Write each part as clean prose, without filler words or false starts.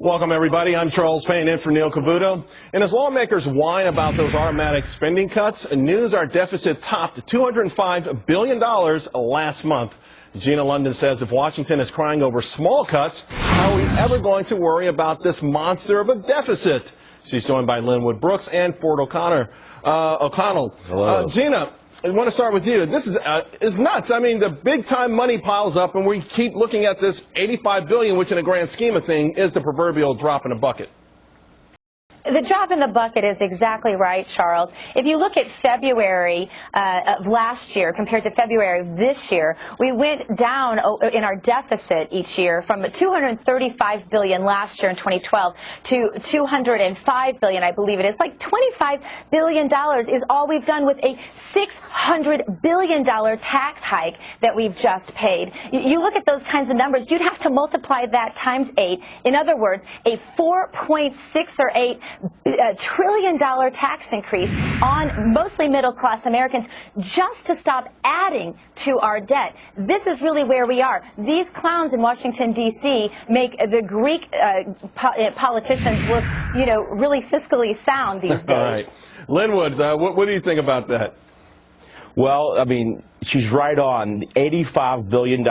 Welcome, everybody. I'm Charles Payne in for Neil Cavuto. And as lawmakers whine about those automatic spending cuts, news our deficit topped $205 billion last month. Gina London says if Washington is crying over small cuts, how are we ever going to worry about this monster of a deficit? She's joined by Lenwood Brooks and Ford O'Connell. Hello. Gina, I want to start with you. This is nuts. I mean, the big-time money piles up, and we keep looking at this $85 billion, which in a grand scheme of things is the proverbial drop in a bucket. The drop in the bucket is exactly right, Charles. If you look at February of last year compared to February of this year, we went down in our deficit each year from $235 billion last year in 2012 to $205 billion, I believe it is. Like $25 billion is all we've done with a $600 billion tax hike that we've just paid. You look at those kinds of numbers, you'd have to multiply that times 8. In other words, a 4.6 or 8 trillion-dollar tax increase on mostly middle-class Americans just to stop adding to our debt. This is really where we are. These clowns in Washington, D.C. make the Greek politicians look, really fiscally sound these days. All right. Lenwood, what do you think about that? Well, I mean, she's right on. $85 billion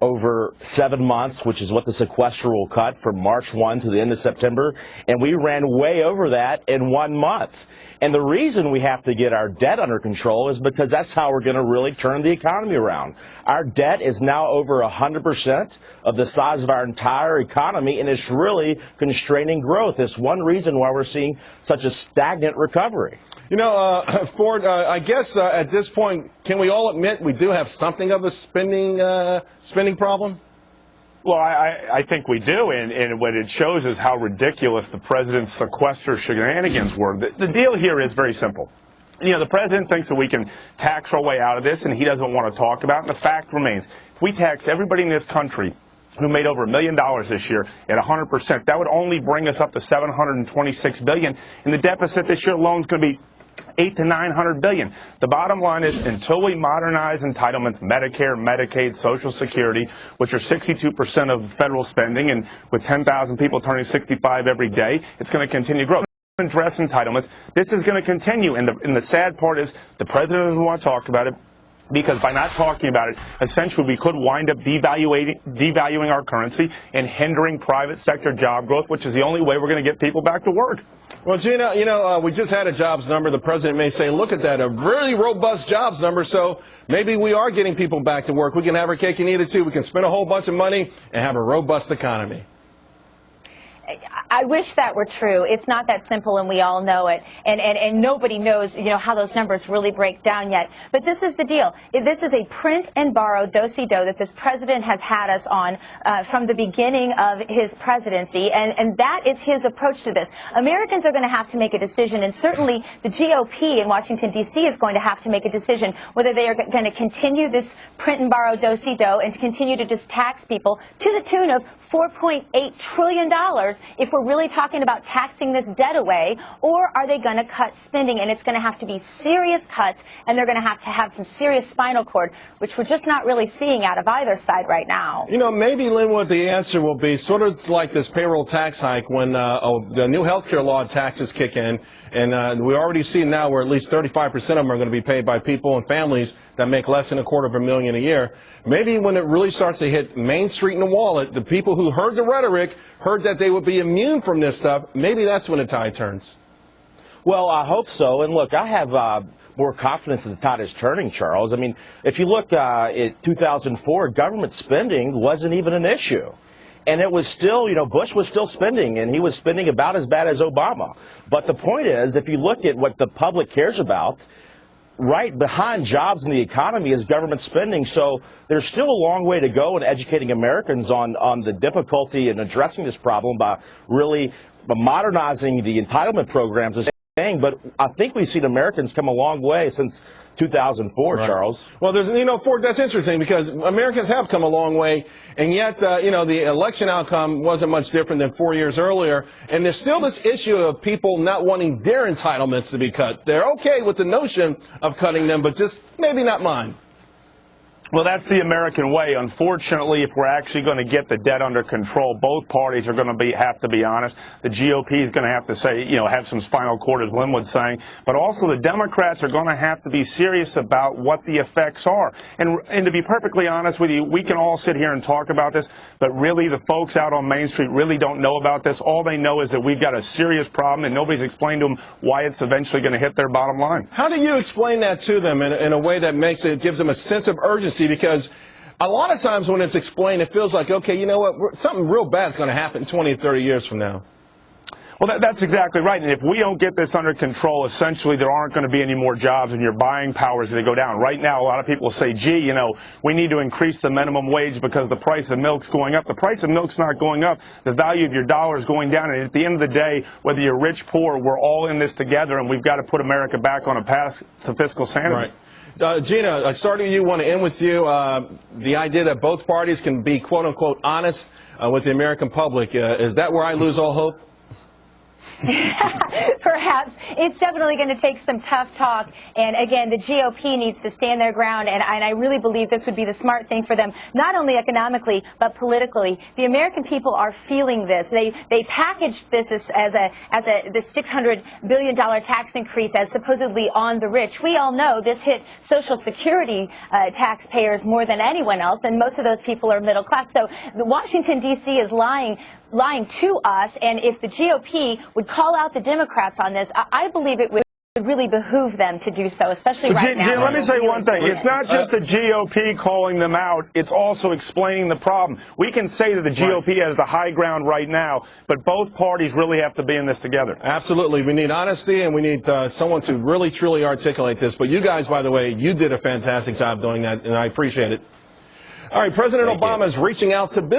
over 7 months, which is what the sequester will cut from March 1 to the end of September, and we ran way over that in 1 month. And the reason we have to get our debt under control is because that's how we're going to really turn the economy around. Our debt is now over 100% of the size of our entire economy, and it's really constraining growth. It's one reason why we're seeing such a stagnant recovery. Ford, I guess at this point, can we all admit we do have something of a spending problem? Well, I think we do, and what it shows is how ridiculous the president's sequester shenanigans were. The deal here is very simple. The president thinks that we can tax our way out of this, and he doesn't want to talk about it. And the fact remains, if we taxed everybody in this country who made over $1 million this year at 100%, that would only bring us up to $726 billion, and the deficit this year alone is going to be $800 to $900 billion. The bottom line is, until we modernize entitlements, Medicare, Medicaid, Social Security, which are 62% of federal spending, and with 10,000 people turning 65 every day, it's going to continue to grow. Address entitlements. This is going to continue, and the sad part is the president doesn't want to talk about it, because by not talking about it, essentially we could wind up devaluing our currency and hindering private sector job growth, which is the only way we're going to get people back to work. Well, Gina, we just had a jobs number. The president may say, look at that, a really robust jobs number, so maybe we are getting people back to work. We can have our cake and eat it, too. We can spend a whole bunch of money and have a robust economy. I wish that were true. It's not that simple, and we all know it. And nobody knows, how those numbers really break down yet. But this is the deal. This is a print and borrow do-si-do that this president has had us on from the beginning of his presidency, and that is his approach to this. Americans are going to have to make a decision, and certainly the GOP in Washington, D.C. is going to have to make a decision whether they are going to continue this print and borrow do-si-do and to continue to just tax people to the tune of $4.8 trillion if we're really talking about taxing this debt away, or are they going to cut spending? And it's going to have to be serious cuts, and they're going to have some serious spinal cord, which we're just not really seeing out of either side right now. Maybe, Lenwood, the answer will be sort of like this payroll tax hike when the new health care law taxes kick in, and we already see now where at least 35% of them are going to be paid by people and families that make less than $250,000 a year. Maybe when it really starts to hit Main Street and the wallet, the people who heard the rhetoric heard that they would be immune from this stuff. Maybe that's when the tide turns. Well, I hope so. And look, I have more confidence that the tide is turning, Charles. I mean, if you look at 2004, government spending wasn't even an issue. And it was still, Bush was still spending, and he was spending about as bad as Obama. But the point is, if you look at what the public cares about, right behind jobs in the economy is government spending. So there's still a long way to go in educating Americans on the difficulty in addressing this problem by really modernizing the entitlement programs. But I think we've seen Americans come a long way since 2004, right. Charles. Well, Ford, that's interesting because Americans have come a long way, and yet, the election outcome wasn't much different than 4 years earlier, and there's still this issue of people not wanting their entitlements to be cut. They're okay with the notion of cutting them, but just maybe not mine. Well, that's the American way. Unfortunately, if we're actually going to get the debt under control, both parties are going to have to be honest. The GOP is going to have to say, have some spinal cord, as Lenwood's saying. But also the Democrats are going to have to be serious about what the effects are. And to be perfectly honest with you, we can all sit here and talk about this, but really the folks out on Main Street really don't know about this. All they know is that we've got a serious problem, and nobody's explained to them why it's eventually going to hit their bottom line. How do you explain that to them in a way that gives them a sense of urgency? Because a lot of times when it's explained, it feels like, okay, you know what, something real bad is going to happen 20 or 30 years from now. Well, that's exactly right. And if we don't get this under control, essentially there aren't going to be any more jobs and your buying power is going to go down. Right now, a lot of people say, gee, we need to increase the minimum wage because the price of milk's going up. The price of milk's not going up. The value of your dollar is going down. And at the end of the day, whether you're rich, poor, we're all in this together, and we've got to put America back on a path to fiscal sanity. Right. Gina, I started with you, want to end with you. The idea that both parties can be, quote unquote, honest with the American public. Is that where I lose all hope? Perhaps. It's definitely going to take some tough talk. And again, the GOP needs to stand their ground. And I really believe this would be the smart thing for them, not only economically, but politically. The American people are feeling this. They packaged this as the $600 billion tax increase as supposedly on the rich. We all know this hit Social Security taxpayers more than anyone else, and most of those people are middle class. So Washington, D.C. is lying to us, and if the GOP would call out the Democrats on this, I believe it would really behoove them to do so, especially right now. Jim, let me say one thing. It's not just the GOP calling them out. It's also explaining the problem. We can say that the GOP has the high ground right now, but both parties really have to be in this together. Absolutely. We need honesty, and we need someone to really, truly articulate this. But you guys, by the way, you did a fantastic job doing that, and I appreciate it. All right, President Obama is reaching out to business.